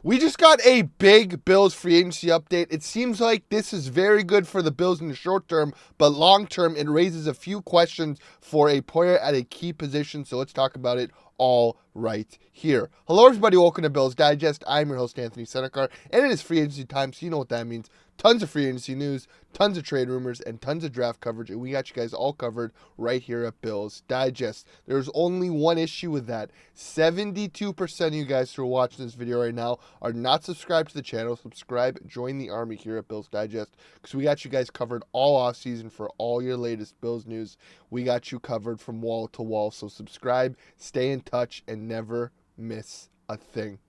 We just got a big Bills free agency update. It seems like this is very good for the Bills in the short term, but long term, it raises a few questions for a player at a key position. So let's talk about it all right here. Hello, everybody. Welcome to Bills Digest. I'm your host, Anthony Senicar, and it is free agency time, so you know what that means. Tons of free agency news, tons of trade rumors, and tons of draft coverage, and we got you guys all covered right here at Bills Digest. There's only one issue with that. 72% of you guys who are watching this video right now are not subscribed to the channel. Subscribe, join the army here at Bills Digest, because we got you guys covered all off season for all your latest Bills news. We got you covered from wall to wall, so subscribe, stay in touch, and never miss a thing.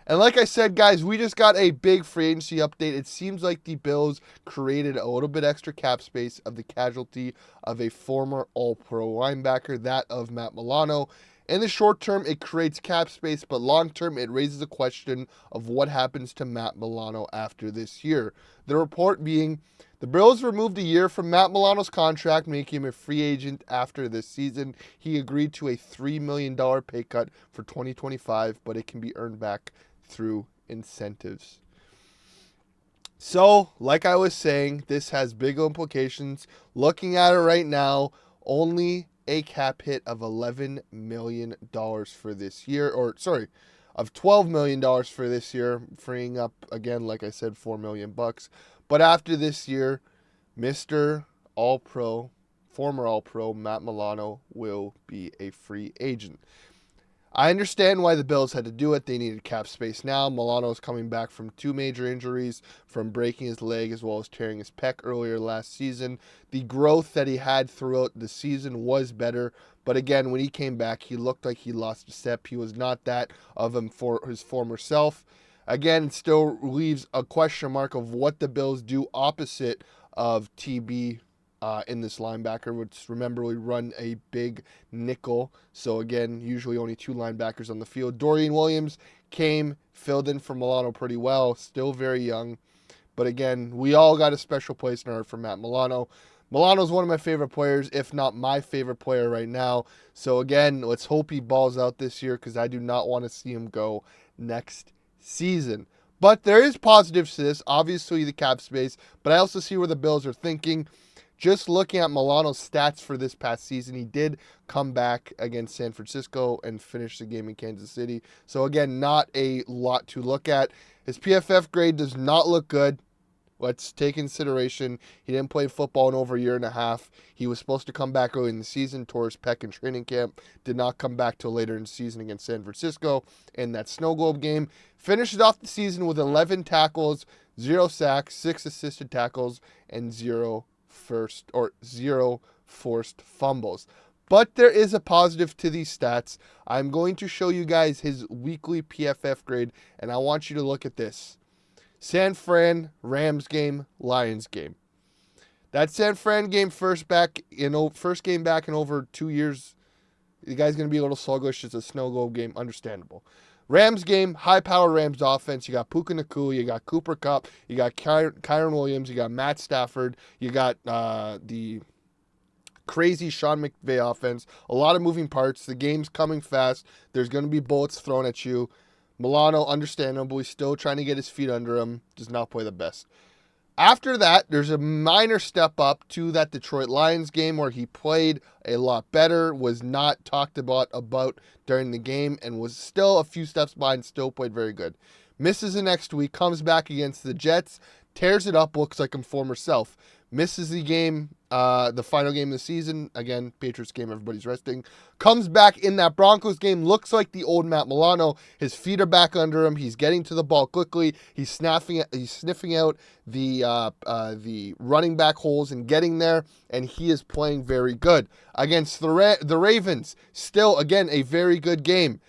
And like I said, guys, we just got a big free agency update. It seems like the Bills created a little bit extra cap space of the casualty of a former All-Pro linebacker, that of Matt Milano. In the short term, it creates cap space, but long term, it raises a question of what happens to Matt Milano after this year. The report being, the Bills removed a year from Matt Milano's contract, making him a free agent after this season. He agreed to a $3 million pay cut for 2025, but it can be earned back through incentives. So, like I was saying, this has big implications. Looking at it right now, only a cap hit of $11 million for this year, of $12 million for this year, freeing up, again, like I said, $4 million. But after this year, Mr. All-Pro, former All-Pro, Matt Milano will be a free agent. I understand why the Bills had to do it. They needed cap space now. Milano is coming back from two major injuries, from breaking his leg as well as tearing his pec earlier last season. The growth that he had throughout the season was better, but again, when he came back, he looked like he lost a step. He was not that of him for his former self. Again, it still leaves a question mark of what the Bills do opposite of TB in this linebacker, which, remember, we run a big nickel. So again, usually only two linebackers on the field. Dorian Williams came, filled in for Milano pretty well, still very young. But again, we all got a special place in our heart for Matt Milano. Milano's one of my favorite players, if not my favorite player right now. So again, let's hope he balls out this year, because I do not want to see him go next season. But there is positives to this, obviously the cap space, but I also see where the Bills are thinking. Just looking at Milano's stats for this past season, he did come back against San Francisco and finish the game in Kansas City. So again, not a lot to look at. His PFF grade does not look good. Let's take consideration, he didn't play football in over a year and a half. He was supposed to come back early in the season, tore his pec in training camp, did not come back till later in the season against San Francisco in that snow globe game. Finishes off the season with 11 tackles, 0 sacks, 6 assisted tackles, and 0 forced fumbles. But there is a positive to these stats. I'm going to show you guys his weekly PFF grade, and I want you to look at this. San Fran, Rams game, Lions game. That San Fran game, first game back in over 2 years. The guy's going to be a little sluggish. It's a snow globe game. Understandable. Rams game, high-power Rams offense. You got Puka Nacua, you got Cooper Kupp, you got Kyron Williams, you got Matt Stafford, you got the crazy Sean McVay offense. A lot of moving parts. The game's coming fast. There's going to be bullets thrown at you. Milano, understandably, still trying to get his feet under him. Does not play the best. After that, there's a minor step up to that Detroit Lions game where he played a lot better, was not talked about during the game, and was still a few steps behind, still played very good. Misses the next week, comes back against the Jets, tears it up, looks like his former self. Misses the game, the final game of the season. Again, Patriots game, everybody's resting. Comes back in that Broncos game, looks like the old Matt Milano. His feet are back under him. He's getting to the ball quickly. He's sniffing out the running back holes and getting there, and he is playing very good. Against the Ravens, still, again, a very good game.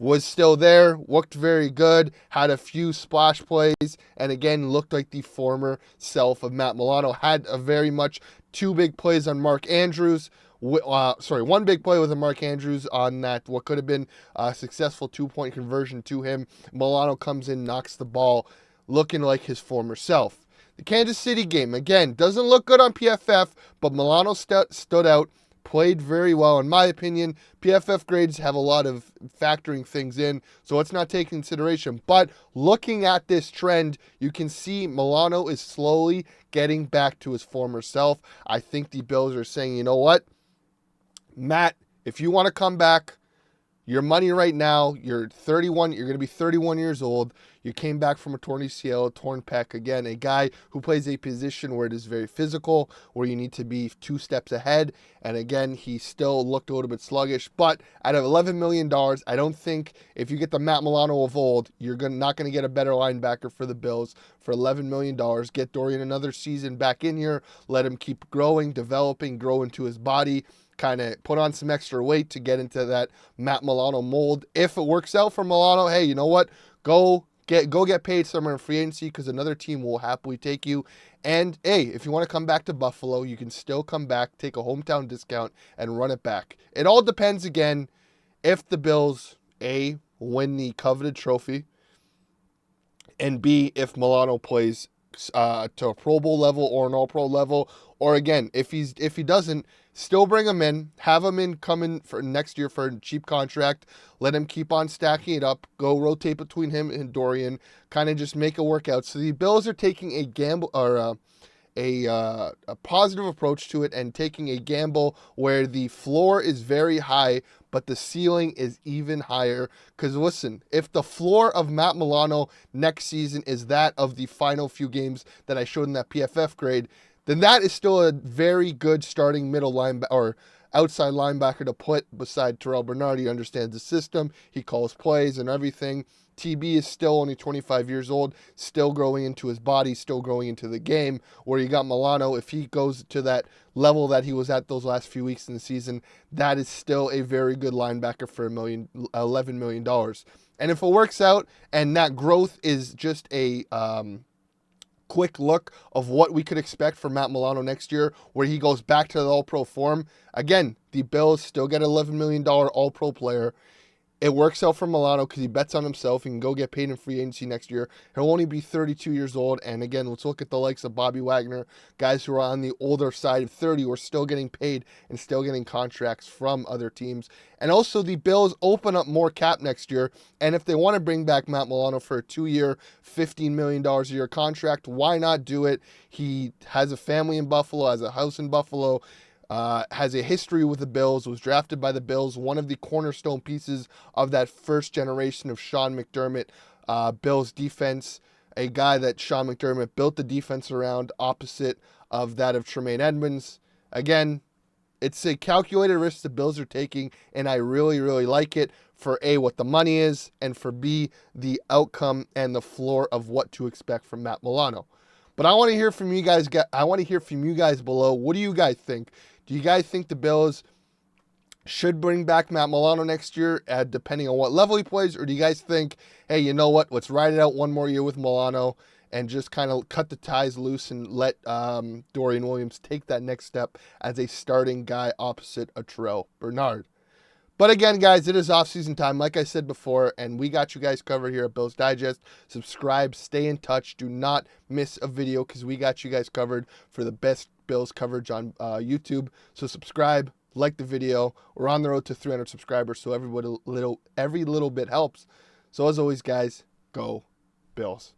Was still there, looked very good, had a few splash plays, and again, looked like the former self of Matt Milano. Had a very much 2 big plays on Mark Andrews. One big play with a Mark Andrews on that, what could have been a successful 2-point conversion to him. Milano comes in, knocks the ball, looking like his former self. The Kansas City game, again, doesn't look good on PFF, but Milano stood out. played very well. In my opinion, PFF grades have a lot of factoring things in, so let's not take consideration. But looking at this trend, you can see Milano is slowly getting back to his former self. I think the Bills are saying, you know what, Matt, if you want to come back, your money right now, you're 31, you're going to be 31 years old. You came back from a torn ACL, torn pec. Again, a guy who plays a position where it is very physical, where you need to be 2 steps ahead. And again, he still looked a little bit sluggish. But out of $11 million, I don't think if you get the Matt Milano of old, you're not going to get a better linebacker for the Bills for $11 million. Get Dorian another season back in here. Let him keep growing, developing, grow into his body. Kind of put on some extra weight to get into that Matt Milano mold. If it works out for Milano, hey, you know what? Go get paid somewhere in free agency because another team will happily take you. And hey, if you want to come back to Buffalo, you can still come back, take a hometown discount, and run it back. It all depends, again, if the Bills, A, win the coveted trophy, and B, if Milano plays to a Pro Bowl level or an All-Pro level, or again, if he doesn't, still bring him in, have him in coming for next year for a cheap contract, let him keep on stacking it up, go rotate between him and Dorian, kind of just make it work out. So the Bills are taking a gamble or a positive approach to it and taking a gamble where the floor is very high, but the ceiling is even higher. Because listen, if the floor of Matt Milano next season is that of the final few games that I showed in that PFF grade, then that is still a very good starting middle linebacker or outside linebacker to put beside Terrell Bernard. He understands the system. He calls plays and everything. TB is still only 25 years old, still growing into his body, still growing into the game, where you got Milano. If he goes to that level that he was at those last few weeks in the season, that is still a very good linebacker for $11 million. And if it works out and that growth is just a quick look of what we could expect from Matt Milano next year, where he goes back to the All-Pro form, again, the Bills still get an $11 million All-Pro player. It works out for Milano because he bets on himself. He can go get paid in free agency next year. He'll only be 32 years old. And again, let's look at the likes of Bobby Wagner, guys who are on the older side of 30 who are still getting paid and still getting contracts from other teams. And also the Bills open up more cap next year. And if they want to bring back Matt Milano for a 2-year, $15 million a year contract, why not do it? He has a family in Buffalo, has a house in Buffalo, has a history with the Bills, was drafted by the Bills, one of the cornerstone pieces of that first generation of Sean McDermott Bills defense, a guy that Sean McDermott built the defense around opposite of that of Tremaine Edmonds. Again, it's a calculated risk the Bills are taking, and I really, really like it for A, what the money is, and for B, the outcome and the floor of what to expect from Matt Milano. But I want to hear from you guys. I want to hear from you guys below. What do you guys think? Do you guys think the Bills should bring back Matt Milano next year, depending on what level he plays? Or do you guys think, hey, you know what? Let's ride it out one more year with Milano and just kind of cut the ties loose and let Dorian Williams take that next step as a starting guy opposite a Terrell Bernard? But again, guys, it is off-season time, like I said before, and we got you guys covered here at Bills Digest. Subscribe, stay in touch. Do not miss a video because we got you guys covered for the best Bills coverage on YouTube. So subscribe, like the video. We're on the road to 300 subscribers, so every little bit helps. So as always, guys, go Bills.